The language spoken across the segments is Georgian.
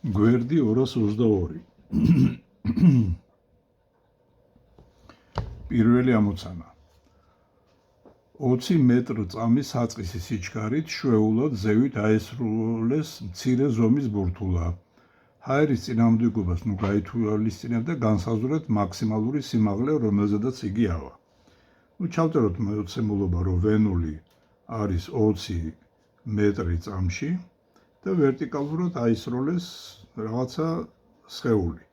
გვერდი 222. პირველი ამოცანა. 20 მეტრ წამის საწყისი სიჩქარით შვეულად ზევით აესრულეს მცირე ზომის ბურთულა. ჰაერის წინამორბედობას გაითვალისწინებდა განსაზღვრეთ მაქსიმალური სიმაღლე, რომელზედაც იგი ავა. ჩავწეროთ მოცემულობა, რომ ვენული არის 20 მეტრი წამში და ვერტიკალურად აისროლეს რაღაცა სხეული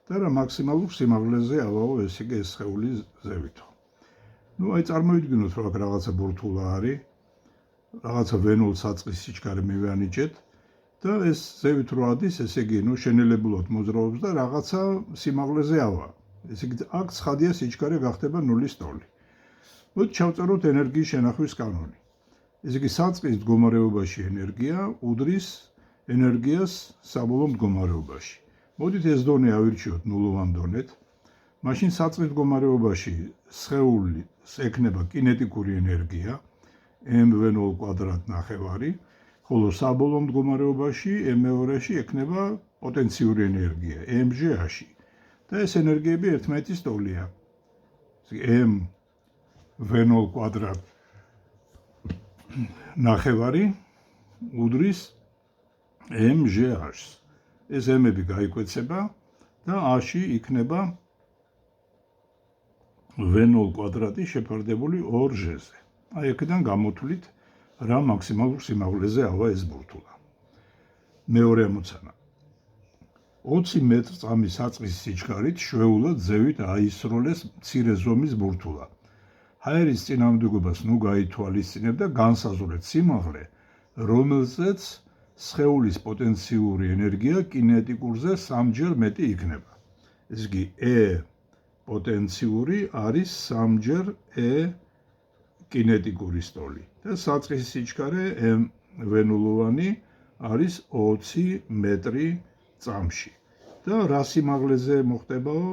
და რა მაქსიმალურ სიმაღლეზე ავაო ეს იგი ეს სხეული ზევითო. აი წარმოვიდგინოთ, რომ აქ რაღაცა ბურთულა არის, რაღაცა ვენულ საწყის სიჩქარე მივანიჭეთ და ეს ზევით რო ადის, ესე იგი, შენელებულად მოძრაობს და რაღაცა სიმაღლეზე ავა. ესე იგი, აქ ცხადია სიჩქარე გახდება ნულის ტოლი. მოდი ჩავწეროთ ენერგიის შენახვის კანონი. ესე იგი, საწყის მდგომარეობაში ენერგია უდრის ენერგიას საბოლოო მდგომარეობაში. მოდით ეს დონე ავირჩიოთ ნულოვან დონეთ. მაშინ საწყის მდგომარეობაში სხეულს ექნება კინეტიკური ენერგია mv0 კვადრატ ნახევარი, ხოლო საბოლოო მდგომარეობაში m2-ში ექნება პოტენციური ენერგია mg-ში და ეს ენერგიები ერთმანეთის ტოლია. mv0 კვადრატ ნახევარი უდრის mg-ს. ეს m-ები გაიკვეცება და a-ში იქნება v0 კვადრატი შეფარდებული 2g-ზე. აი აქედან გამოთვლით რა მაქსიმალურ სიმაღლეზე ავა ეს ბურთულა. მეორე ამოცანა. 20 მეტრ წამის საწყის სიჩქარით შვეულად ზევით აისროლეს მცირე ზომის ბურთულა. ჰაერის წინამორბედობას გაითვალისწინებდა განსაზღვრეთ სიმაღლე, რომელზეც სხეულის პოტენციური ენერგია კინეტიკურზე 3-ჯერ მეტი იქნება. ესე იგი, E პოტენციური არის 3-ჯერ E კინეტიკური სტოლი და საწყისი სიჩქარე m-ვენულოვანი არის 20 მეტრი წამში. და რა სიმაღლეზე მოხდებაო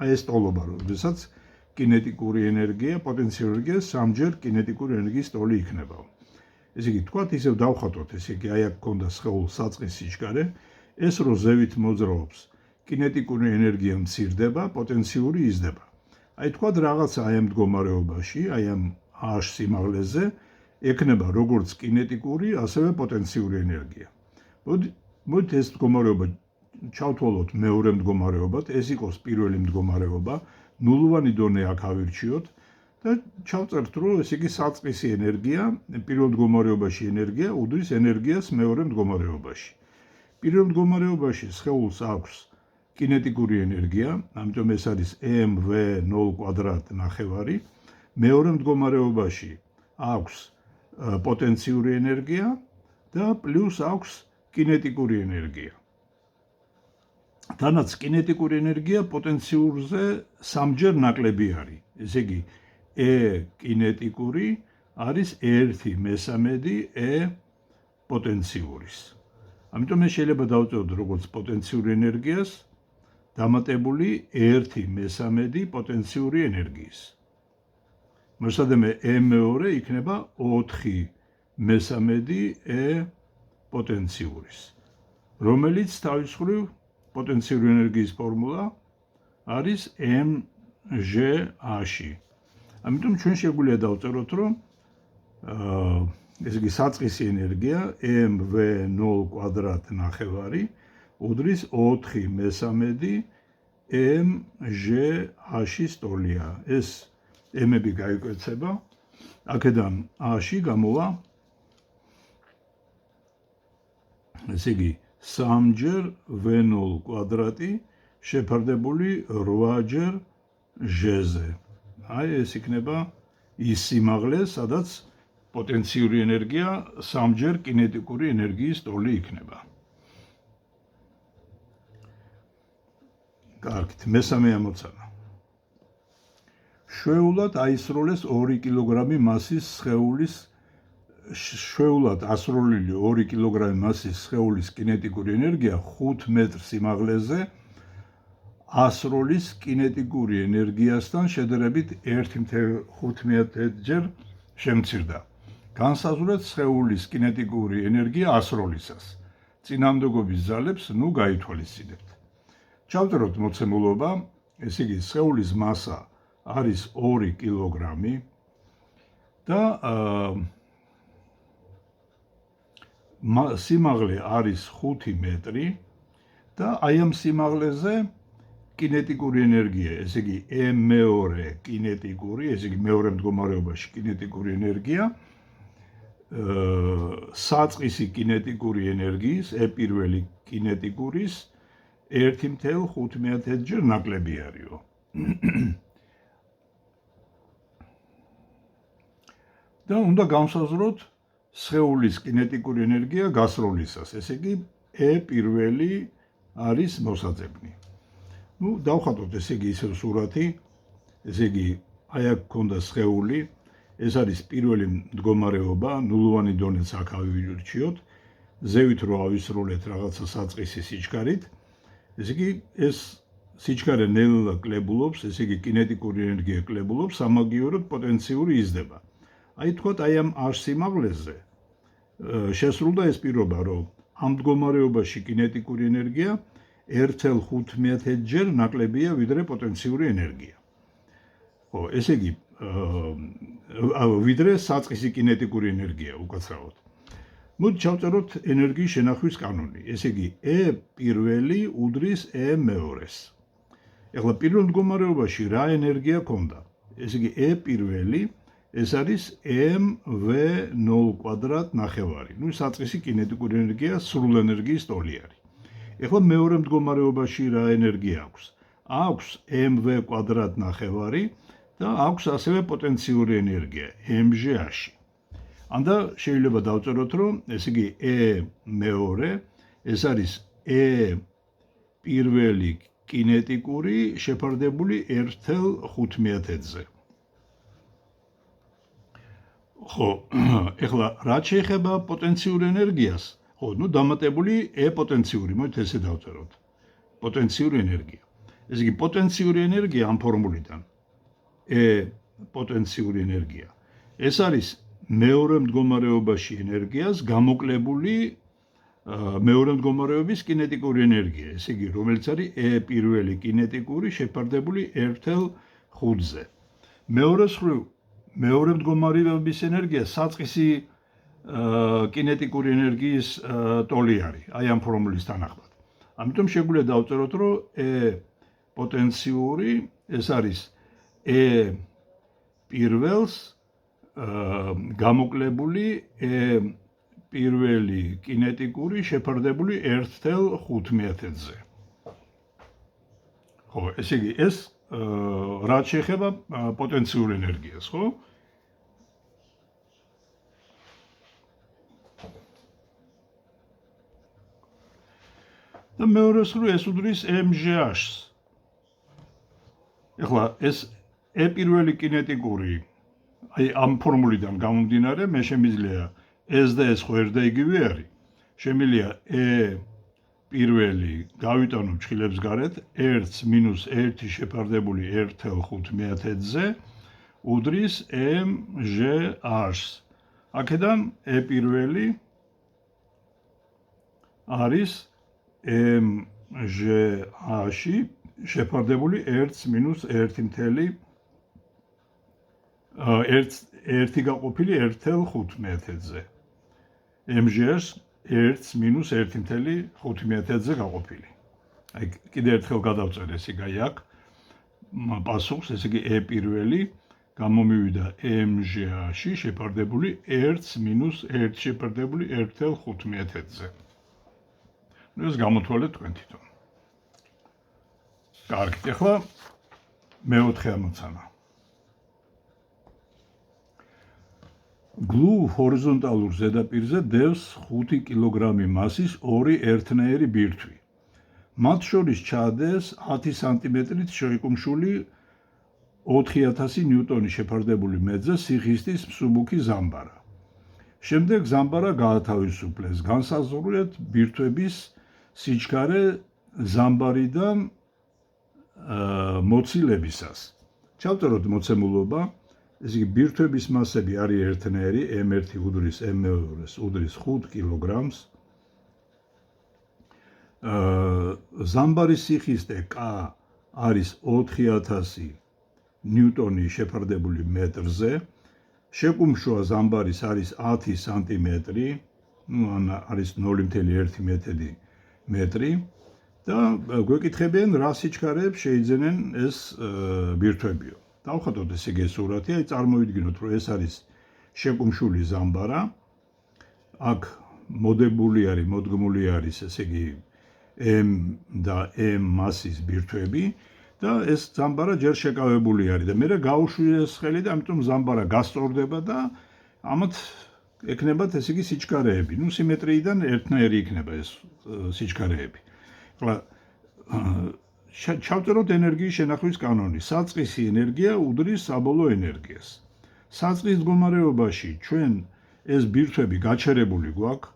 აი ეს ტოლობა, როდესაც კინეტიკური ენერგია, პოტენციური ენერგია 3-ჯერ კინეტიკური ენერგიის ტოლი იქნებაო. ესე იგი, თქვათ ისევ დავხატოთ, ესე იგი, აი აქ გქონდა სხეულის საწყის სიჩქარე, ეს რო ზევით მოძრაობს, კინეტიკური ენერგია მცირდება, პოტენციური იზრდება. აი თქვათ რაღაცა აი ამ მდგომარეობაში, აი ამ h სიმაღლეზე ექნება როგორც კინეტიკური, ასევე პოტენციური ენერგია. მოდით ეს მდგომარეობა ჩავთვალოთ მეორე მდგომარეობად, ეს იყოს პირველი მდგომარეობა, ნულოვანი დონე აქ ავირჩიოთ და ჩავწერთ, რომ ეს იგი საწყისი ენერგია, პირველ მდგომარეობაში ენერგია უდრის ენერგიას მეორე მდგომარეობაში. პირველ მდგომარეობაში სხეულს აქვს კინეტიკური ენერგია, ამიტომ ეს არის mv0 კვადრატ ნახევარი. მეორე მდგომარეობაში აქვს პოტენციური ენერგია და პლუს აქვს კინეტიკური ენერგია. თანაც კინეტიკური ენერგია პოტენციურზე 3-ჯერ ნაკლები არის. ესე იგი, E კინეტიკური არის 1/3 E პოტენციურის. ამიტომ ეს შეიძლება დავწეროთ როგორც პოტენციური ენერგიას დამატებული 1/3 პოტენციური ენერგიის. მოსადმე m2 იქნება 4/3 E პოტენციურის, რომელიც თავის მხრივ პოტენციური ენერგიის ფორმულა არის mg-ში. ამიტომ ჩვენ შეგვიძლია დავწეროთ, რომ ესე იგი საწყისი ენერგია mv0 კვადრატ ნახევარი უდრის 4/3 mg-ში ტოლია. ეს m-ები გაიკვეცება, აქედან a-ში გამოვა ესე იგი 3-ჯერ v0 კვადრატი შეფარდებული 8-ჯერ g-ზე. აი ეს იქნება ის სიმაღლე, სადაც პოტენციური ენერგია 3-ჯერ კინეტიკური ენერგიის ტოლი იქნება. კარგით, მესამე ამოცანა. შვეულად აისროლეს 2 კილოგრამი მასის სხეულის შვეულად ასროლილი 2 კილოგრამი მასის სხეულის კინეტიკური ენერგია 5 მეტრ სიმაღლეზე ასროლის კინეტიკური ენერგიასთან შედარებით 1.5-ჯერ შემცირდა. განსაზღვრეთ სხეულის კინეტიკური ენერგია ასროლისას. წინამდებობის ძალებს ნუ გაითვალისწინებთ. ჩავწეროთ მოცემულობა, ესე იგი სხეულის მასა არის 2 კილოგრამი და სიმაღლე არის 5 მეტრი და აი ამ სიმაღლეზე კინეტიკური ენერგია, ესე იგი M2 კინეტიკური, ესე იგი მეორე მდგომარეობაში კინეტიკური ენერგია საწყისი კინეტიკური ენერგიის, პირველი კინეტიკურის 1.5 ჯერ ნაკლები არისო. და უნდა გავსაზროთ სხეულის კინეტიკური ენერგია გასროლისას, ესე იგი პირველი არის მოსაძებნი. ნუ დავხატოთ ესე იგი ისევ სურათი, ესე იგი აი აქ გქონდა სხეული, ეს არის პირველი მდგომარეობა, ნულოვანი დონეც აქ ავირჩიოთ, ზევით რო ავისრულეთ რაღაცა საწყისი სიჩქარით, ესე იგი ეს სიჩქარე ნელა კლებულობს, ესე იგი კინეტიკური ენერგია კლებულობს, სამაგიეროდ პოტენციური იზრდება. აი თქვათ აი ამ R სიმაღლეზე შესრულდა ეს პირობა, რომ ამ მდგომარეობაში კინეტიკური ენერგია 1.5 ჯერ ნაკლებია ვიდრე პოტენციური ენერგია. ხო, ესე იგი ვიდრე საწყისი კინეტიკური ენერგია უკაცრავად. მოდი ჩავწეროთ ენერგიის შენახვის კანონი. ესე იგი პირველი უდრის მეორეს. ეხლა პირველ მდგომარეობაში რა ენერგია ქონდა? ესე იგი პირველი ეს არის mv0 ნახევარი. ნუ საწყისი კინეტიკური ენერგია სრულ ენერგიის ტოლი არის. ეხლა მეორე მდგომარეობაში რა ენერგია აქვს? აქვს mv ნახევარი და აქვს ასევე პოტენციური ენერგია mg-ში. ანდა შეიძლება დავწეროთ, რომ ესე იგი მეორე ეს არის პირველი კინეტიკური შეფარდებული 1.5-ზე. ხო, ეხლა რაც შეეხება პოტენციური ენერგიას, ხო, ნუ დამატებული პოტენციური, მოდით ესე დავწეროთ. პოტენციური ენერგია. ესე იგი პოტენციური ენერგია ამ ფორმულიდან პოტენციური ენერგია. ეს არის მეორე მდგომარეობაში ენერგიას გამოკლებული მეორე მდგომარეობის კინეტიკური ენერგია, ესე იგი რომელიც არის პირველი კინეტიკური შეფარდებული 1.5-ზე. მეორე მდგომარეობის ენერგია საწყისი კინეტიკური ენერგიის ტოლი არის, აი ამ ფორმულის თანახმად. ამიტომ შეგვიძლია დავწეროთ, რომ პოტენციური ეს არის პირველს გამოკლებული პირველი კინეტიკური შეფარდებული 1.5-ზე. ხო, ესე იგი ეს რაც შეეხება პოტენციურ ენერგიას, ხო? და მეორე სრული ეს უდრის mg-ს. ეხლა ეს პირველი კინეტიკური აი ამ ფორმულიდან გამომდინარე, მე შემიძლია ეს და ეს ხო ერთ და იგივე არის. შემიძლია პირველი გავიტანო ჩხილებს გარეთ 1-1 შეფარდებული 1.5-ზე უდრის mg-ს. აქედან პირველი არის mg-ში შეფარდებული 1-1 გაყოფილი 1.5-ზე. mg-ს 1-1.5-ზე გაყოფილი. აი კიდე ერთხელ გადავწერ ეს იგი აქ პასუხს, ესე იგი პირველი გამომივიდა mg-ში შეფარდებული 1-1 შეფარდებული 1.5-ზე. ნუ ეს გამოთვალეთ თქვენ თვითონ. კარგი, ახლა მეოთხე ამოცანა. გლუ ჰორიზონტალურ ზედაპირზე დევს 5 კილოგრამი მასის 2 ერთნაირი ბირთვი. მათ შორის ჩადეს 10 სანტიმეტრით შეიკუმშული 4000 ნიუტონი შეფარდებული მეძე სიხისტის მსუბუქი ზამბარა. შემდეგ ზამბარა გაათავისუფლეს განსაზღვრულად ბირთვების სიჩქარე ზამბარიდან მოცილებისას. ჩავწეროთ მოცემულობა. ეს იგი ბირთვების მასები არის ერთნაირი, m1 უდრის m2-ს უდრის 5 კილოგრამს. ზამბარის სიხისტე K არის 4000 ნიუტონი შეფარდებული მეტრზე, შეკუმშვა ზამბარის არის 10 სანტიმეტრი, არის 0.1 მეტრი და გვეკითხებიან რა სიჩქარეებს შეიძენენ ეს ბირთვებიო. დავხატოთ ესე იგი სურათი, აი წარმოვიდგინოთ, რომ ეს არის შეკუმშული ზამბარა, აქ მოდგმული არის ესე იგი M და M მასის ბირთვები და ეს ზამბარა ჯერ შეკავებული არის და მერე გაუშვიეს ხელი და ამიტომ ზამბარა გასწორდება და ამათ ექნებათ ესე იგი სიჩქარეები. ნუ სიმეტრიიდან ერთნაირი იქნება ეს სიჩქარეები. ახლა ჩავწეროთ ენერგიის შენახვის კანონი. საწყისი ენერგია უდრის საბოლოო ენერგიას. საწყის მდგომარეობაში ჩვენ ეს ბირთვები გაჩერებული გვაქვს,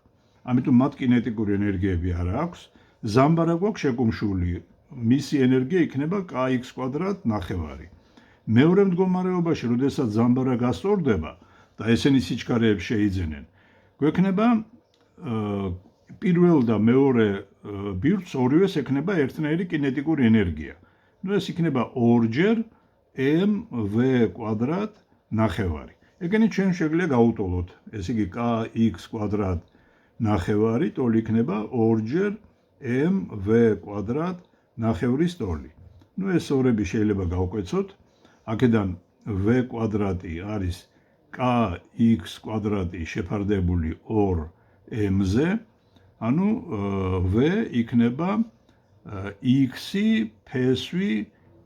ამიტომ მათ კინეტიკური ენერგიები არ აქვს. ზამბარა გვაქვს შეკუმშული, მისი ენერგია იქნება kx² ნახევარი. მეორე მდგომარეობაში, როდესაც ზამბარა გასწორდება და ესენი სიჩქარეებს შეიძენენ, გვექნება პირველ და მეორე ბირთვს ორივეს ექნება ერთნაირი კინეტიკური ენერგია. ნუ ეს იქნება 2-ჯერ mv² ნახევარი. ეგენი ჩვენ შეგვიძლია გავუტოლოთ. ესე იგი kx² ნახევარი ტოლი იქნება 2-ჯერ mv² ნახევრის ტოლი. ნუ ეს ორები შეიძლება გავკვეცოთ. აქედან v² არის kx² შეფარდებული 2m-ზე, ანუ v იქნება x ფესვი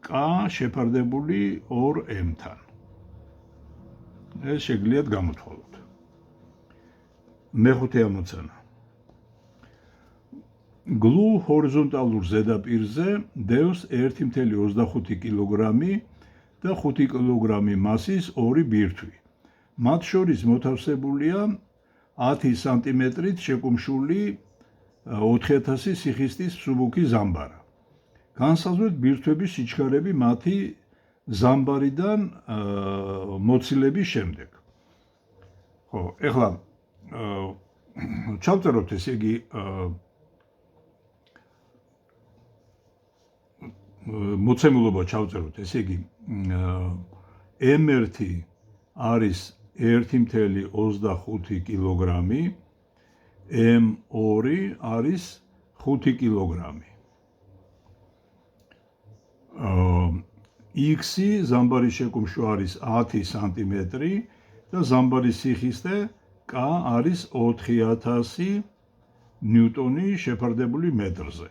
k შეფარდებული 2m-თან. ეს შეგიძლიათ გამოთვალოთ. მეხუთე ამოცანა. გლუ ჰორიზონტალურ ზედაპირზე დევს 1.25 კილოგრამი და 5 კილოგრამი მასის ორი ბირთვი. მათ შორის მოთავსებულია 10 სანტიმეტრით შეკუმშული 4000 სიხისტის მსუბუქი ზამბარა. განსაზღვრეთ ბირთვების სიჩქარეები მათი ზამბარიდან მოცილების შემდეგ. ხო, ეხლა ჩავწეროთ ესე იგი მოცემულობა ჩავწეროთ, ესე იგი m1 არის 1.25 კილოგრამი, m2 არის 5 კილოგრამი. x ზამბარის შეკუმშვა არის 10 სანტიმეტრი და ზამბარის სიხისტე k არის 4000 ნიუტონი შეფარდებული მეტრზე.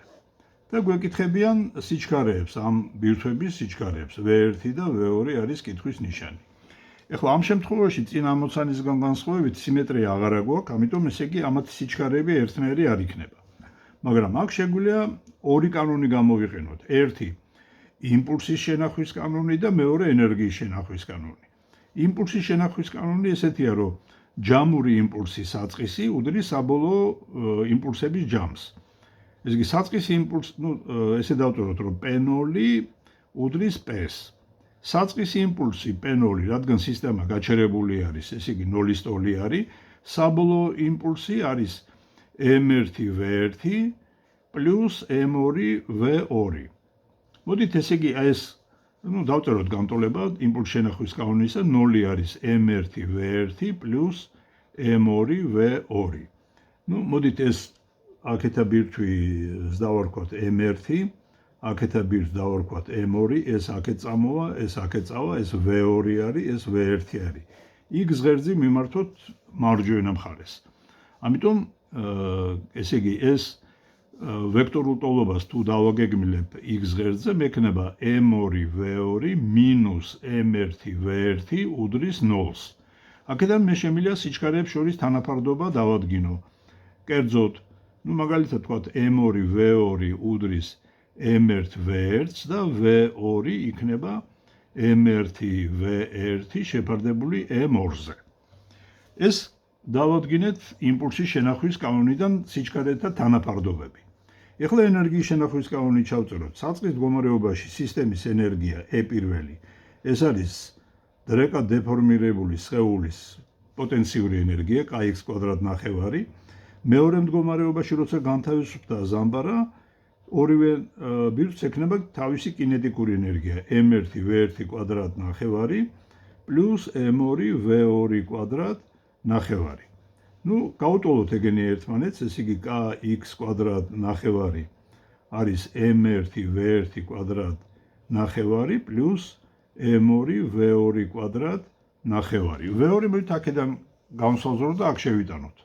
და გვეკითხებიან სიჩქარეებს, ამ ბირთვების სიჩქარეებს, v1 და v2 არის კითხვის ნიშანი. ეხლა ამ შემთხვევაში წინა ამოცანისგან განსხვავებით სიმეტრია აღარა გვაქვს, ამიტომ ესე იგი ამათი სიჩქარეები ერთნაირი არ იქნება. მაგრამ აქ შეგვიძლია ორი კანონი გამოვიყენოთ. ერთი იმპულსის შენახვის კანონი და მეორე ენერგიის შენახვის კანონი. იმპულსის შენახვის კანონი ესეთია, რომ ჯამური იმპულსი საწყისი უდრის საბოლოო იმპულსების ჯამს. ეს იგი საწყისი იმპულსი, ესე დავწეროთ, რომ p0 უდრის p-ს. საწყისი იმპულსი p0, რადგან სისტემა გაჩერებული არის, ესე იგი 0-ის ტოლი არის, საბოლოო იმპულსი არის m1 v1 პლუს m2 v2. მოდით ესე იგი ეს დავწეროთ განტოლება იმპულს შენახვის კანონისა, 0 არის m1 v1 პლუს m2 v2. მოდით ეს აქეთა ბირთვს დავარქვათ m1, აქეთა ბირთვს დავარქვათ m2, ეს აქეთ წამოვა, ეს აქეთ წავა, ეს v2 არის, ეს v1 არის. x ღერძი მიმართოთ მარჯვენა მხარეს. ამიტომ ესე იგი ეს ვექტორულ ტოლობას თუ დავაგეგმილებ x ღერძზე, მექნება m2 v2 minus m1 v1 უდრის 0-ს. აქედან მე შემიძლია სიჩქარეებს შორის თანაფარდობა დავადგინო. კერძოდ, მაგალითად ვთქვათ m2 v2 უდრის m1 v1-ს და v2 იქნება m1 v1 შეფარდებული m2-ზე. ეს დავადგინეთ იმპულსის შენახვის კანონიდან სიჩქარეთა თანაფარდობები. ეხლა ენერგიის შენახვის კანონი ჩავწეროთ. საწყის მდგომარეობაში სისტემის ენერგია E1, ეს არის დრეკად დეფორმირებული სხეულის პოტენციური ენერგია kx² ნახევარი მეორე მდგომარეობაში როცა განთავისუფლდა ზამბარა, ორივე ბირთვს ექნება თავისი კინეტიკური ენერგია m1 v1 კვადრატ ნახევარი პლუს m2 v2 კვადრატ ნახევარი. გავუტოლოთ ეგენი ერთმანეთს, ესე იგი kx კვადრატ ნახევარი არის m1 v1 კვადრატ ნახევარი პლუს m2 v2 კვადრატ ნახევარი. v2 მოვით აქედან გავსაზღვრო და აქ შევიტანოთ.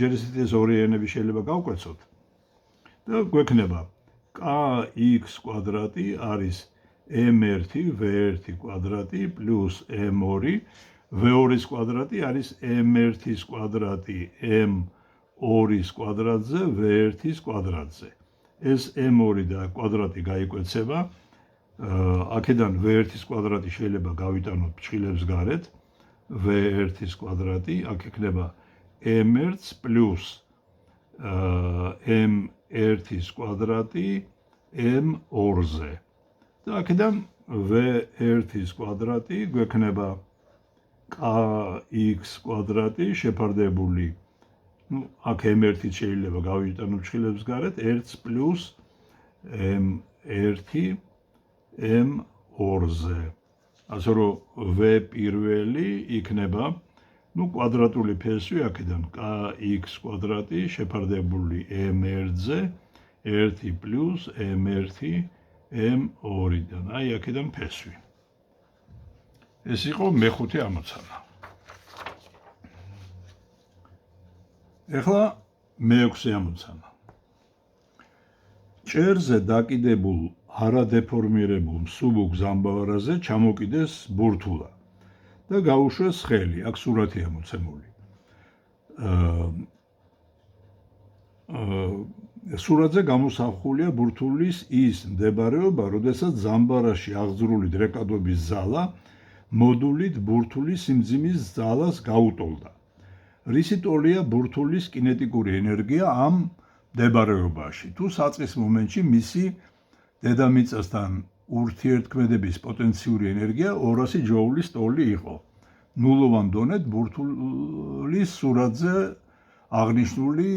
ჯერ ესეთი ეს ორი ენები შეიძლება გავკვეცოთ. და გვექნება kx კვადრატი არის m1 v1 კვადრატი პლუს m2 v2-ის კვადრატი არის m1-ის კვადრატი m2-ის კვადრატზე v1-ის კვადრატზე. ეს m2 და კვადრატი გაიკვეცება. აქედან v1-ის კვადრატი შეიძლება გავიტანოთ ფრჩხილებს გარეთ. v1-ის კვადრატი აქ ექნება m1 პლუს m1-ის კვადრატი m2-ზე. და აქედან v1-ის კვადრატი გვექნება kx კვადრატი შეფარდებული, აქ m1 შეიძლება გავიტანოთ ფრჩხილებს გარეთ, 1 პლუს m1 m2-ზე. ასე რომ v პირველი იქნება კვადრატული ფესვი აქედან kx კვადრატი შეფარდებული m1-ზე 1 პლუს m1 m2-დან. აი აქედან ფესვი. ეს იყო მეხუთე ამოცანა. ეხლა მეექვსე ამოცანა. ჭერზე დაკიდებულ არადეფორმირებულ მსუბუქ ზამბარაზე ჩამოკიდეს ბურთულა და გაუშვეს ხელი. აქ სურათია მოცემული. სურათზე გამოსახულია ბურთულის ის მდებარეობა, როდესაც ზამბარაში აღძრული დრეკადობის ზალა მოდულით ბურთულის სიმძიმის ზალას გაუტოლდა. რისი ტოლია ბურთულის კინეტიკური ენერგია ამ მდებარეობაში? თუ საწყის მომენტში მისი დედამიწასთან ურთიერთქმედების პოტენციური ენერგია 200 ჯოულის ტოლი იყო. ნულოვან დონედ ბურთულის სურათზე აღნიშნული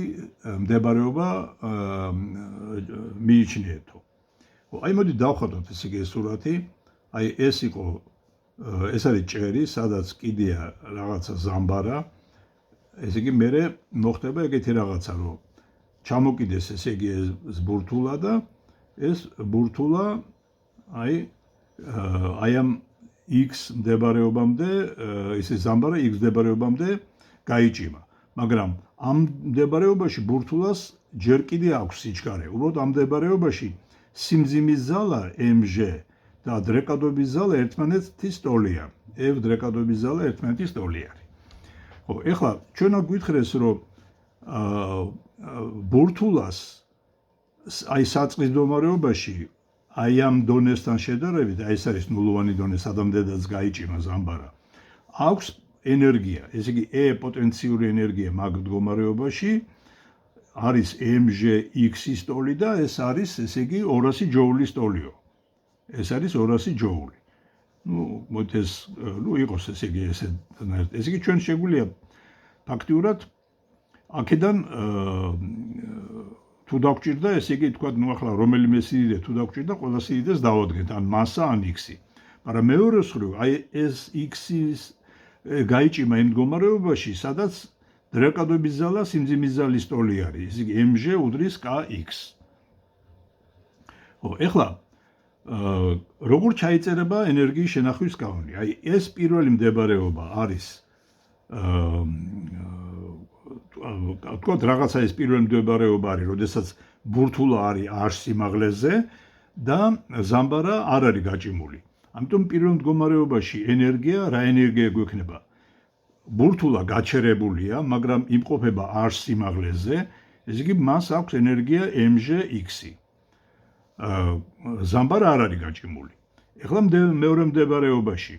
მდებარეობა მიიჩნიეთო. აი მოდი დავხატოთ ესე იგი ეს სურათი. აი ეს არის ჭერი, სადაც კიდია რაღაცა ზამბარა. ესე იგი მე მოხდება ეგეთი რაღაცა, რომ ჩამოკიდეს ესე იგი ეს ბურთულა და ეს ბურთულა აი ამ x მდებარეობამდე, ესე ზამბარა x მდებარეობამდე გაიჭიმა. მაგრამ ამ მდებარეობაში ბურთულას ჯერ კიდე აქვს სიჩქარე. უბრალოდ ამ მდებარეობაში სიმძიმის ზალა mg და დრეკადობის ზალა ერთმანეთის ტოლია. f დრეკადობის ზალა ერთმანეთის ტოლი არის. ხო, ეხლა ჩვენ აქ გვითხრეს, რომ ბურთულას აი საწყის მდგომარეობაში აი ამ დონესთან შედარებით, აი ეს არის ნულოვანი დონე, სადამდეაც გაიჭიმა ზამბარა. აქვს ენერგია, ესე იგი e პოტენციური ენერგია მაგ მდგომარეობაში არის mg x-ის ტოლი და ეს არის ესე იგი 200 ჯოულის ტოლიო. ეს არის 200 ჯოული. მოდით ეს იყოს ესე იგი ესე იგი ჩვენ შეგვიძლია ფაქტიურად აქედან თუ დაგვჭირდა ესე იგი თქვა ახლა რომელიმე სიდიდე თუ დაგვჭირდა ყველა სიდიდეს დავადგენთ ან მასა ან x-ი. მაგრამ მეორე მხრივ აი ეს x-ის გაიჭიმა იმ მდგომარეობაში, sadაც დრეკადობის ზალა სიმძიმის ზალის ტოლი არის. ესე იგი mg უდრის kx. ხო, ეხლა როგორ ჩაიწერება ენერგიის შენახვის კანონი? აი ეს პირველი მდებარეობა არის თქვათ რაღაცა ეს პირველი მდებარეობა არის, როდესაც ბურთულა არის r სიმაღლეზე და ზამბარა არ არის გაჭიმული. ამიტომ პირველ მდგომარეობაში ენერგია, რა ენერგია გვექნება? ბურთულა გაჩერებულია, მაგრამ იმყოფება r სიმაღლეზე, ესე იგი მას აქვს ენერგია mg x-ი. ზამბარა არ არის გაჭიმული. ეხლა მეორე მდგომარეობაში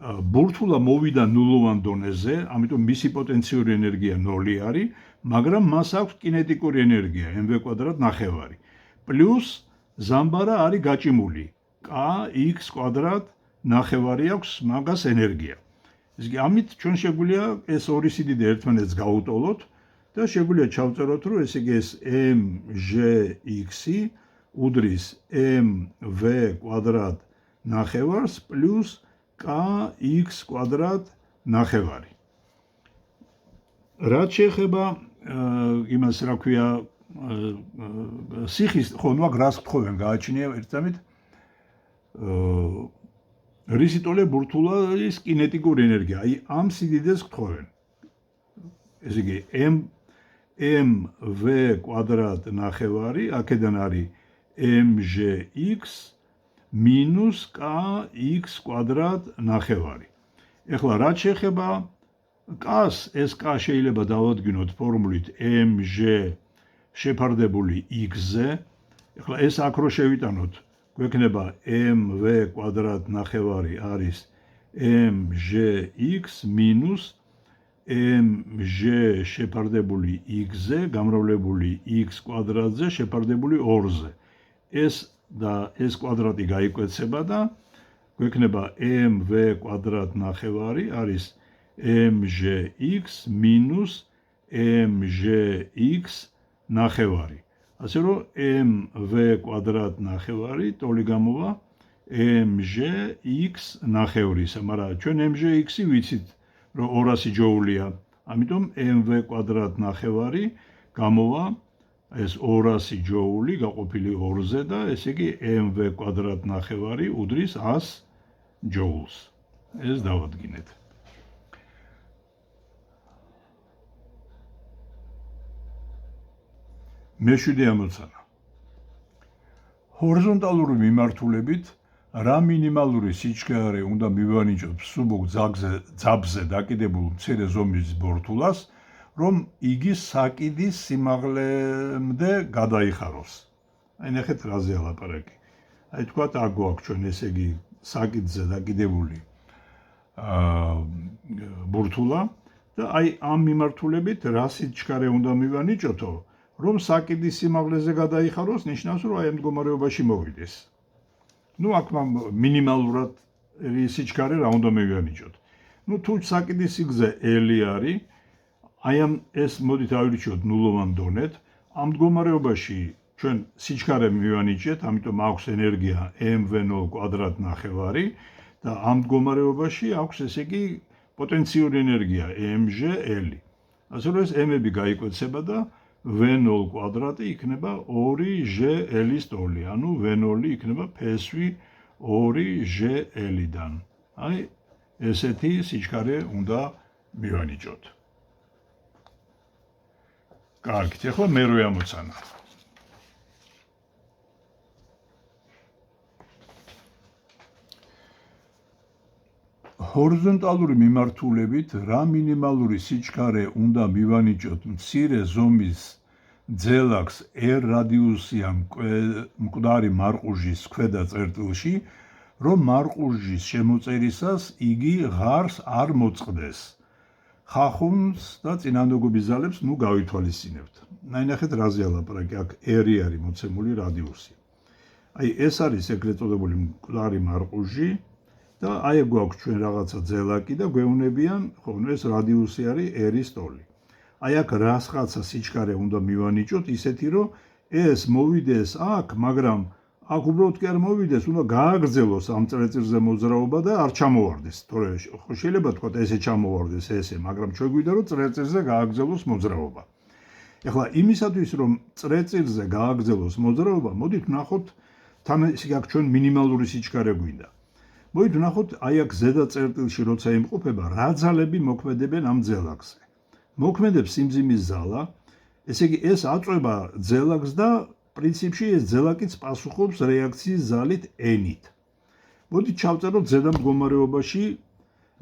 ბურთულა მოვიდა ნულოვან დონეზე, ამიტომ მისი პოტენციური ენერგია 0 არის, მაგრამ მას აქვს კინეტიკური ენერგია mv კვადრატ ნახევარი. პლუს ზამბარა არის გაჭიმული. kx კვადრატ ნახევარი აქვს მაგას ენერგია. ესე იგი ამით ჩვენ შეგვიძლია ეს ორი სიდიდე ერთმანეთს გაუტოლოთ და შეგვიძლია ჩავწეროთ, რომ ესე იგი ეს mgx-ი უდრის mv კვადრატ ნახევარს პლუს kx კვადრატ ნახევარი. რაც შეეხება იმას, რა ქვია, სიხის, ხო, ნუ აქ რას გთხოვენ, გააჩნია ერთამით რისი ტოლე ბურთულის კინეტიკური ენერგია. აი ამ სიდიდეს გთხოვენ. ესე იგი mv კვადრატ ნახევარი, აქედან არის mgx minus kx კვადრატ ნახევარი. ეხლა რაც შეეხება k-ს, ეს k შეიძლება დავადგინოთ ფორმულით mg შეფარდებული x-ზე. ეხლა ეს აქ რო შევიტანოთ, გვექნება mv კვადრატ ნახევარი არის mgx minus mg შეფარდებული x-ზე გამრავლებული x კვადრატზე შეფარდებული 2-ზე. ეს და ეს კვადრატი გაიკვეცება და გვექნება mv კვადრატ ნახევარი არის mgx minus mgx ნახევარი. ასე რომ mv კვადრატ ნახევარი ტოლი გამოვა mgx ნახევრისა, მაგრამ ჩვენ mgx-ი ვიცით, რომ 200 ჯოულია. ამიტომ mv კვადრატ ნახევარი გამოვა ეს 200 ჯოული გაყოფილი 2-ზე და ესე იგი mv კვადრატ ნახევარი უდრის 100 ჯოულს. ეს დავადგინეთ. მეშვიდე ამოცანა. ჰორიზონტალური მიმართულებით რა მინიმალური სიჩქარე უნდა მივანიჭოთ მსუბუქ ძაბზე დაკიდებულ მცირე ზომის ბორთულას, რომ იგი საკიდის სიმაღლემდე გადაიხაროს. აი ნახეთ რაზეა ლაპარაკი. აი თქვათ აქ გვაქვს ჩვენ ესე იგი საკიდზე დაკიდებული ბორთულა და აი ამ მიმართულებით რა სიჩქარე უნდა მივანიჭოთო, რომ საკიდის სიმაღლეზე გადაიხაროს, ნიშნავს, რომ აი ამ მდგომარეობაში მოვიდეს. ნუ აქ მინიმალურად სიჩქარე რა უნდა მივანიჭოთ. ნუ თუ საკიდის სიგრძე L არის, აი ამ ეს მოდით ავირჩიოთ ნულოვან დონეთ. ამ მდგომარეობაში ჩვენ სიჩქარე მივანიჭეთ, ამიტომ აქვს ენერგია mv0 კვადრატ ნახევარი და ამ მდგომარეობაში აქვს ესე იგი პოტენციური ენერგია mgl. ასე რომ ეს m-ები გაიკვეცება და v0 კვადრატი იქნება 2gl-ის ტოლი, ანუ v0 იქნება ფესვი 2gl-დან. აი ესეთი სიჩქარე უნდა მივანიჭოთ. კარგით, ახლა მერვე ამოცანა. ჰორიზონტალური მიმართულებით რა მინიმალური სიჩქარე უნდა მივანიჭოთ მცირე ზომის ძელაკს R რადიუსიან მკვდარი მარყუჟის ქვედა წერტილში, რომ მარყუჟის შემოწერისას იგი ღარს არ მოწყდეს. ხახუნს და წინამდებობის ძალებს ნუ გავითვალისწინებთ. ნახეთ რაზეა ლაპარაკი, აქ R არის მოცემული რადიუსი. აი ეს არის ეგრეთ წოდებული მკვდარი მარყუჟი და აი გვაქვს ჩვენ რაღაცა ძელაკი და გვეუბნებიან, ხო, ეს რადიუსი არის R-ის ტოლი. აი აქ რაღაცა სიჩქარე უნდა მივანიჭოთ ისეთი, რომ ეს მოვიდეს აქ, მაგრამ აქ უბრალოდ კი არ მოვიდეს, უნდა გააგრძელოს ამ წერტილზე მოძრაობა და არ ჩამოვარდეს. თორე შეიძლება თქვა ესე ჩამოვარდეს ესე, მაგრამ ჩვენ გვინდა რომ წერტილზე გააგრძელოს მოძრაობა. ეხლა იმისათვის რომ წერტილზე გააგრძელოს მოძრაობა, მოდით ვნახოთ თან ისე აქ ჩვენ მინიმალური სიჩქარე გვინდა. მოდით ვნახოთ აი აქ ზედა წერტილში როცა იმყოფება, რა ძალები მოქმედებენ ამ ძელაკზე. მოქმედებს სიმძიმის ზალა, ესე იგი ეს აწვება ძელაკს და პრინციპში ეს ძელაკიც პასუხობს რეაქციის ზალით n-ით. მოდით ჩავწეროთ ზედა მდგომარეობაში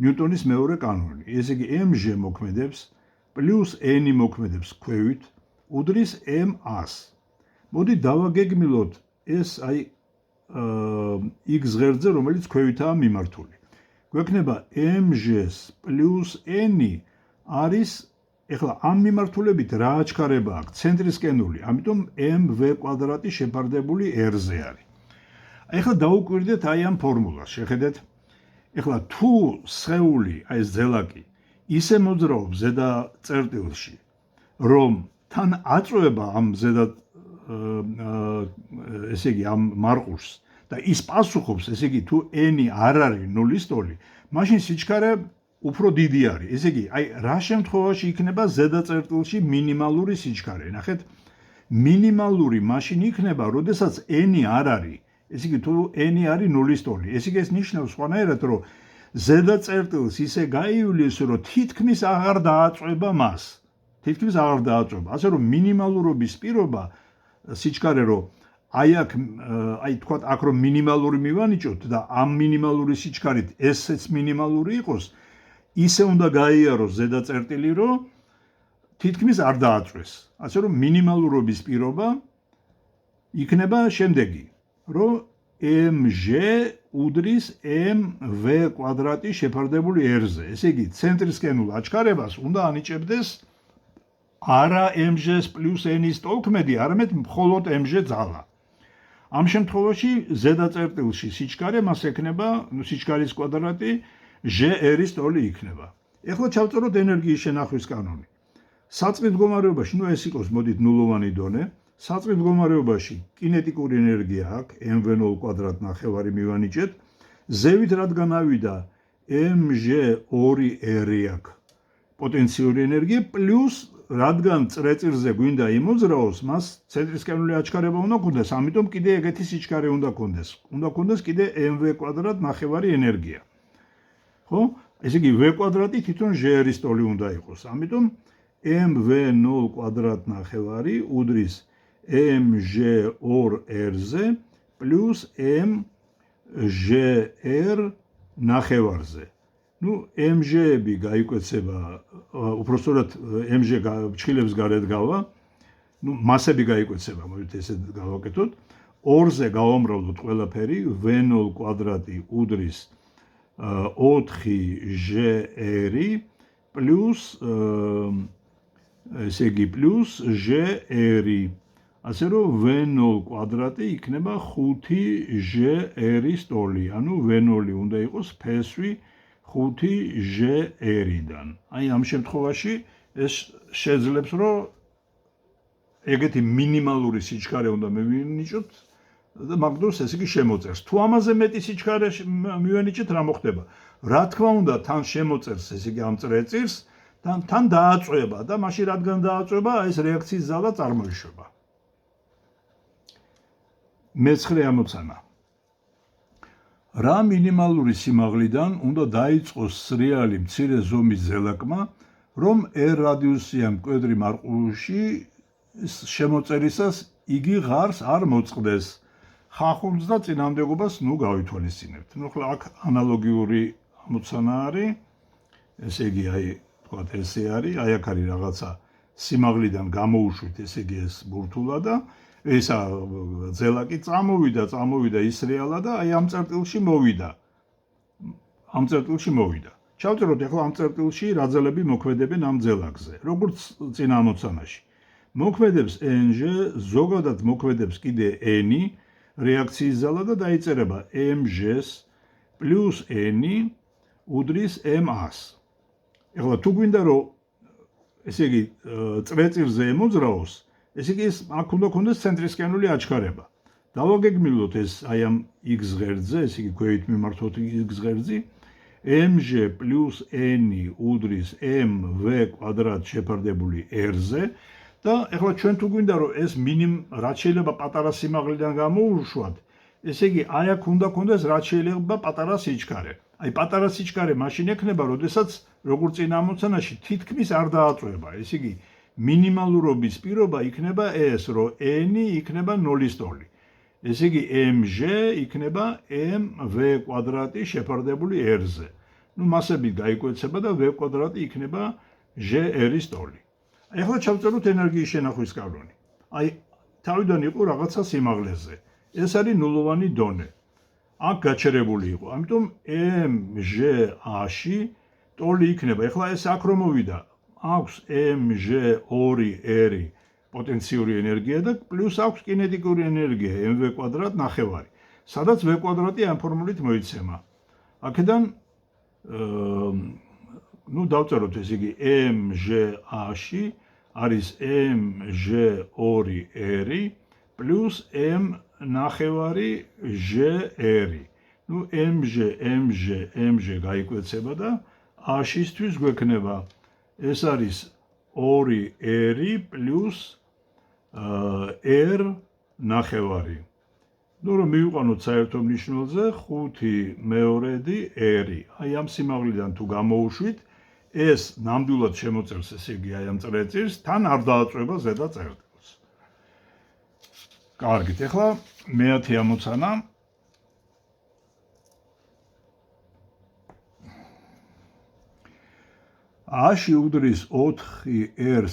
ნიუტონის მეორე კანონი. ესე იგი mg მოქმედებს პლუს n მოქმედებს ქვევით, უდრის m-ას. მოდით დავაგეგმილოთ ეს აი x ღერძზე, რომელიც ქვევითაა მიმართული. გვექნება mg-ს პლუს n არის ეხლა ამ მიმართულებით რა აჩქარება აქვს? ცენტრისკენული, ამიტომ mv კვადრატი შეფარდებული r-ზე არის. ეხლა დაუკვირდეთ აი ამ ფორმულას, შეხედეთ. ეხლა თუ სხეული, აი ეს ძელაკი, ისე მოძრაობს ზედა წერტილში, რომ თან აწვება ამ ზედად ესე იგი ამ მარყურს და ის პასუხობს, ესე იგი თუ n-ი არ არის 0-ის ტოლი, მაშინ სიჩქარე უფრო დიდი არის. ესე იგი, აი რა შემთხვევაში იქნება ზედა წერტილში მინიმალური სიჩქარე? ნახეთ, მინიმალური მაშინ იქნება, როდესაც n-ი არ არის. ესე იგი, თუ n-ი არის 0-ის ტოლი. ესე იგი, ეს ნიშნავს სხვანაირად, რომ ზედა წერტილს ისე გაივლის, რომ თითქმის აღარ დააწვება მას. თითქმის აღარ დააწვება. ასე რომ მინიმალურობის პირობა სიჩქარე რომ აი თქვათ აქ რომ მინიმალური მივანიჭოთ და ამ მინიმალური სიჩქარით ესეც მინიმალური იყოს, ისე უნდა გაიაროს ზედა წერტილი, რომ თითქმის არ დააწვეს. ასე რომ მინიმალურობის პირობა იქნება შემდეგი, რომ mg უდრის mv კვადრატი შეფარდებული r-ზე. ესე იგი, ცენტრისკენულ აჩქარებას უნდა ანიჭებდეს არა mg-ს პლუს n-ის ტოლქმედი, არამედ მხოლოდ mg ძალა. ამ შემთხვევაში ზედა წერტილში სიჩქარე მას ექნება, სიჩქარის კვადრატი gr-ის ტოლი იქნება. ეხლა ჩავწეროთ ენერგიის შენახვის კანონი. საწყის მდგომარეობაში, ეს იყოს მოდით ნულოვანი დონე, საწყის მდგომარეობაში კინეტიკური ენერგია აქვს mv0 კვადრატ ნახევარი მივანიჭეთ, ზევით რადგან ავიდა mg2r-ი აქვს პოტენციური ენერგია პლუს რადგან წრეწირზე გვინდა იმოძრაოს, მას ცენტრისკენული აჩქარება უნდა გქონდეს, ამიტომ კიდე ეგეთი სიჩქარე უნდა გქონდეს. უნდა გქონდეს კიდე mv კვადრატ ნახევარი ენერგია. ხო? ესე იგი v კვადრატი თვითონ gr-ის ტოლი უნდა იყოს. ამიტომ mv0 კვადრატ ნახევარი უდრის mg2r-ზე პლუს mgr ნახევარზე. mg-ები გაიკვეცება, უпростоრად mg ჩხილებს გარეთ გავა, მასები გაიკვეცება, მოდით ესე გავაკეთოთ. 2-ზე გავამრავლოთ ყველაფერი, v0 კვადრატი უდრის 4gr პლუს ესე იგი პლუს gr. ასე რომ v0 კვადრატი იქნება 5gr-ის ტოლი, ანუ v0 უნდა იყოს ფესვი 5gr-დან. აი ამ შემთხვევაში ეს შეძლებს, რომ ეგეთი მინიმალური სიჩქარე უნდა მივინიჭოთ და მაგ დროს ესე იგი შემოწერს. თუ ამაზე მეტი სიჩქარე მივენიჭეთ, რა მოხდება? რა თქმა უნდა, თან შემოწერს ესე იგი ამ წრეწირს, თან დააწვება და მაშინ რადგან დააწვება, ეს რეაქციის ძალა წარმოიშვება. მეცხრე ამოცანა. რა მინიმალური სიმაღლიდან უნდა დაიწყოს სრიალი მცირე ზომის ზელაკმა, რომ r რადიუსიან მკვეთრი მარყურში შემოწერისას იგი ღარს არ მოწყდეს. ხახუნს და წინამდებობას გავითვალისწინებთ. ახლა აქ ანალოგიური ამოცანა არის, ესე იგი აი თქვათ ესე არის, აი აქ არის რაღაცა სიმაღლიდან გამოუშვით, ესე იგი ეს ბურთულა და ესა ზელაკი წამოვიდა ისრიალა და აი ამ წერტილში მოვიდა. ჩავწეროთ ახლა ამ წერტილში რა ძალები მოქმედებენ ამ ზელაკზე. როგორც წინ ამოცანაში. მოქმედებს n-ჟ, ზოგადად მოქმედებს კიდე n-ი, რეაქციის ზალა და დაიწერება mg-ს პლუს n-ი უდრის m-ას. ახლა თუ გვინდა რომ ესე იგი წრეწირზე ემოძრაოს, ესე იგი აქ უნდა გქონდეს ცენტრისკენული აჩქარება. დავაგეგმილოთ ეს აი ამ x ღერძზე, ესე იგი ქვევით მიმართოთ x ღერძი, mg პლუს n-ი უდრის mv კვადრატ შეფარდებული r-ზე და ახლა ჩვენ თუ გვინდა რომ ეს რაც შეიძლება პატარა სიმაღლიდან გამოუშვათ, ესე იგი აი აქ უნდა გქონდეს რაც შეიძლება პატარა სიჩქარე. აი პატარა სიჩქარე მაშინ ექნება, როდესაც როგორც წინ ამოცანაში თითქმის არ დააწვება. ესე იგი მინიმალურობის პირობა იქნება ეს, რომ n-ი იქნება 0-ის ტოლი. ესე იგი mg იქნება mv კვადრატი შეფარდებული r-ზე. მასები გაიკვეცება და v კვადრატი იქნება gr-ის ტოლი. ახლა ჩავწეროთ ენერგიის შენახვის კანონი. აი თავიდან იყო რაღაცა სიმაღლეზე. ეს არის ნულოვანი დონე. აქ გაჩერებული იყო. ამიტომ mg-ში ტოლი იქნება. ახლა ეს აქ რომ მოვიდა, აქვს mg2r პოტენციური ენერგია და პლუს აქვს კინეტიკური ენერგია mv კვადრატ ნახევარი. სადაც v კვადრატი ამ ფორმულით მოიცემა. აქედან დავწეროთ ესე იგი mg-ში არის mg2r პლუს m ნახევარი g2r. ნუ mg გაიკვეცება და a-შისთვის გვექნება ეს არის 2r პლუს r ნახევარი. ნუ რომ მივიყვანოთ საერთო მნიშვნელზე 5/2 r. აი ამ სიმაღლიდან თუ გამოუშვით, ეს ნამდვილად შემოწერს, ესე იგი აი ამ წრეწირს, თან არ დააწვება ზედა წერტილს. კარგით, ეხლა მეათე ამოცანა. A-ში უდრის 4r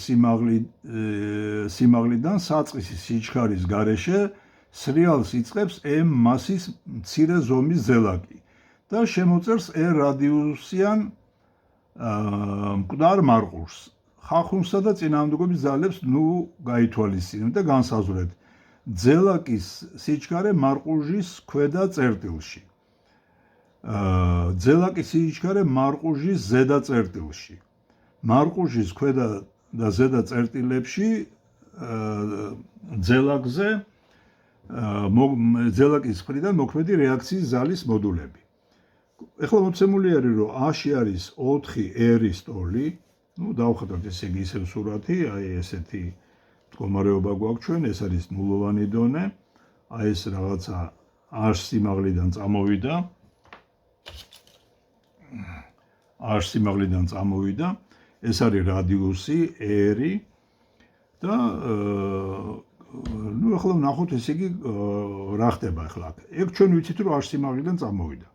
სიმაღლიდან საწყისი სიჩქარის გარეშე სრიალს იწყებს m მასის მცირე ზომის ზელაკი და შემოწერს r რადიუსიან მკვდარ მარყურს. ხახუნსა და წინააღმდეგობის ძალებს ნუ გაითვალისწინებთ და განსაზღვრეთ ზელაკის სიჩქარე მარყუჟის ქვედა წერტილში. ზელაკის სიჩქარე მარყუჟის ზედა წერტილში. მარყუჟის ქვედა და ზედა წერტილებში ზელაკის მხრიდან მოქმედი რეაქციის ზალის მოდულები. ეხლა მოცემული არის, რომ A-ში არის 4r სტოლი, ნუ დავხატოთ ესე იგი ისევ სურათი, აი ესეთი მდგომარეობა გვაქვს ჩვენ, ეს არის ნულოვანი დონე, აი ეს რაღაცა r სიმაღლიდან წამოვიდა, ეს არის რადიუსი r და ნუ ახლა ვნახოთ ესე იგი რა ხდება ახლა აქ. ეგ ჩვენ ვიცით რომ r სიმაღლიდან წამოვიდა.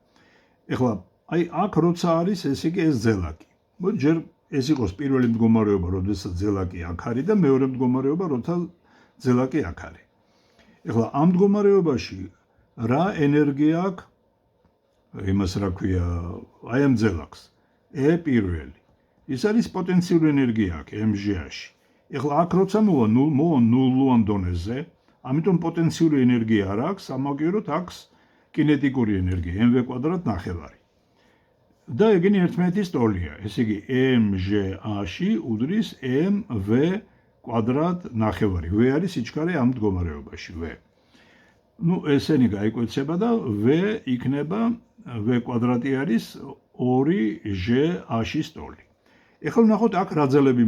ეხლა აი აქ როცა არის ესე იგი ეს ზელაკი. მოდი ჯერ ეს იყოს პირველი მდგომარეობა, როდესაც ზელაკი აქ არის და მეორე მდგომარეობა, როცა ზელაკი აქ არის. ეხლა ამ მდგომარეობაში რა ენერგია აქვს? იმას რა ქვია, აი ამ ზელაკს. E პირველი. ის არის პოტენციური ენერგია აქ mg-ში. ეხლა აქ როცა მოვა ნულოვან დონეზე, ამიტომ პოტენციური ენერგია არ აქვს, ამავდროულად აქვს კინეტიკური ენერგია mv² ნახევარი. და ეგენი ერთმანეთის ტოლია. ესე იგი mg-ში უდრის mv² ნახევარი. v არის სიჩქარე ამ მდგომარეობაში v. ნუ ესენი გაიკვეცება და v იქნება v² არის 2g-ში სტოლი. ეხლა ვნახოთ აქ რა ძალები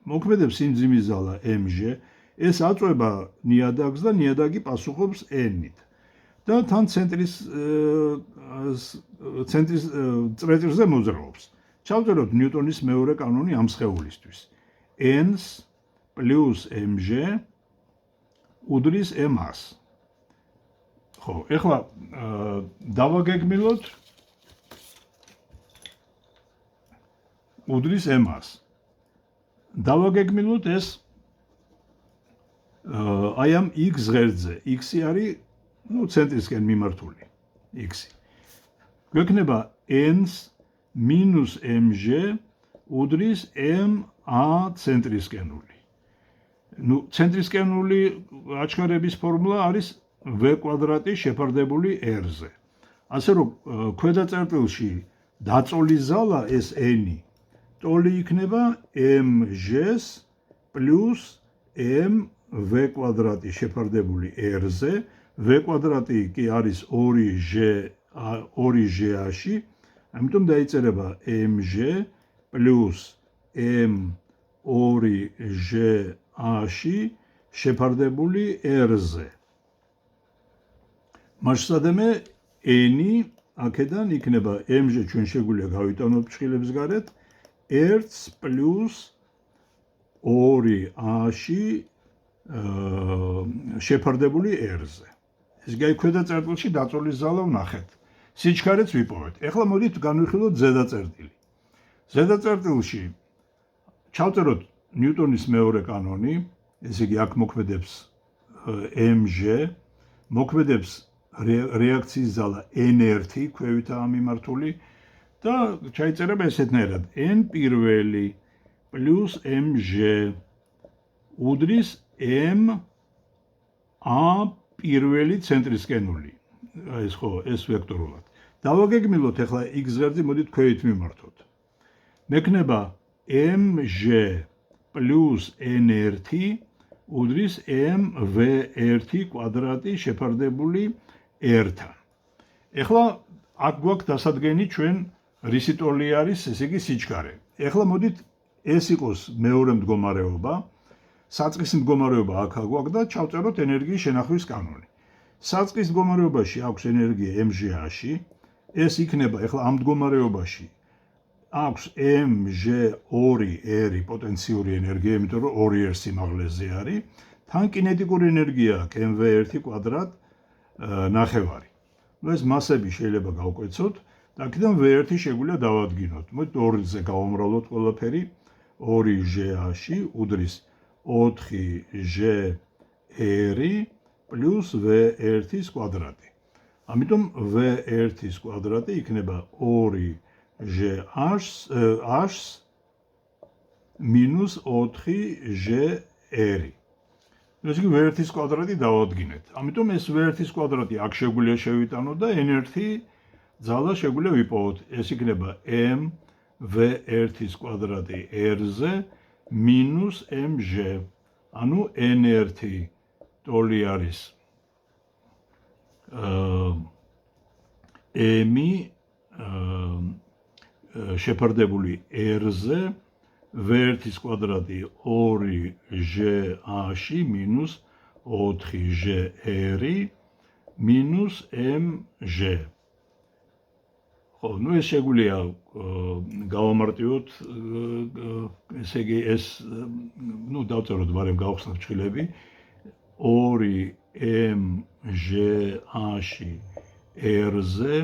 მოქმედებს სიმძიმის ძალა mg, ეს აწვება ნიადაგს და ნიადაგი პასუხობს n-ით. და თან ცენტრის წრეწირზე მოძრაობს. ჩავწეროთ ნიუტონის მეორე კანონი ამ სხეულისთვის. n-ს პლუს mg უდრის m-ს. ხო, ეხლა დავაგეგმილოთ უდრის m-ს. დავაგეგმილოთ ეს აი ამ x ღერძზე. x-ი არის ცენტრისკენ მიმართული. x-ი. გვექნება n-ს მინუს mg უდრის m-a ცენტრისკენული. ნუ ცენტრისკენული აჩქარების ფორმულა არის v² შეფარდებული r-ზე. ასე რომ ქვედა წერტილში დაწოლის ზალა ეს n-ი ტოლი იქნება mg-ს პლუს mv² შეფარდებული r-ზე, v² კი არის 2g-ში, ამიტომ დაიწერება mg პლუს m2g-ში შეფარდებული r-ზე. მასშტაბზე n-ი აქედან იქნება mg ჩვენ შეგვიძლია გავიტანოთ ფრჩხილების გარეთ 1 პლუს 2a-ში შეფარდებული r-ზე. ეს გაიქვედა წერტილში დაწოლის ზალა ვნახეთ. სიჩქარეც ვიპოვეთ. ეხლა მოდით განვიხილოთ ზედა წერტილი. ზედა წერტილში ჩავწეროთ ნიუტონის მეორე კანონი, ესე იგი აქ მოქმედებს mg, მოქმედებს რეაქციის ზალა n1 ქვევითაა მიმართული და ჩაიწერება ესეთნაირად n პირველი პლუს mg უდრის m a პირველი ცენტრისკენული. ეს ხო, ეს ვექტორულად. დავაგეგმილოთ ახლა x ღერძი, მოდით ქვევით მიმართოთ. მექნება mg პლუს n1 უდრის mv1 კვადრატი შეფარდებული r-თან. ეხლა აქ გვაქვს დასადგენი ჩვენ რისი ტოლი არის, ესე იგი სიჩქარე. ეხლა მოდით ეს იყოს მეორე მდგომარეობა, საწყის მდგომარეობა აქ გვაქვს და ჩავწეროთ ენერგიის შენახვის კანონი. საწყის მდგომარეობაში აქვს ენერგია mg-ში, ეს იქნება ეხლა ამ მდგომარეობაში აქვს mg2r პოტენციური ენერგია, იმიტომ რომ 2r სიმაღლეზე არის, თან კინეტიკური ენერგია აქვს mv1 კვადრატ ნახევარი. ეს მასები შეიძლება გავკვეცოთ და აქედან v1 შეგვიძლია დავადგინოთ. მოდით 2-ზე გავამრავლოთ ყველაფერი, 2g-ში უდრის 4g-r პლუს v1-ის კვადრატი. ამიტომ v1-ის კვადრატი იქნება 2g-h მინუს 4g-r. ეს იგი v1-ის კვადრატი დავადგინეთ. ამიტომ ეს v1-ის კვადრატი აქ შეგვიძლია შევიტანოთ და n1 ძალა შეგვიძლია ვიპოვოთ. ეს იქნება m v1-ის კვადრატი r-ზე მინუს mg. ანუ n1 ტოლი არის m შეფარდებული r-ზე v1-ის კვადრატი 2g-ში მინუს 4g-r მინუს mg. ხო, ნუ ეს შეგვიძლია გავამარტივოთ, ესე იგი ეს ნუ დავწეროთ, მაგრამ გავხსნათ ჩხილები 2mg-ში r-ზე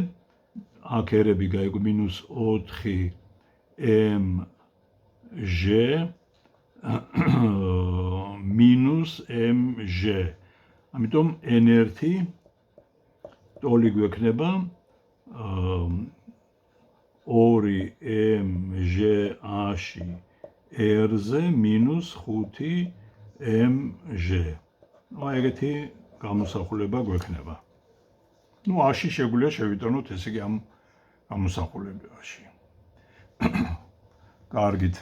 აქ r-ები გაიგო მინუს 4mg მინუს mg. ამიტომ n1 ტოლი გვექნება 2mg-ში r-ზე მინუს 5mg. ეგეთი გამოსახულება გვექნება. ნუ a-ში შეგვიძლია შევიტანოთ, ესე იგი ამ გამოსახულებაში. კარგით.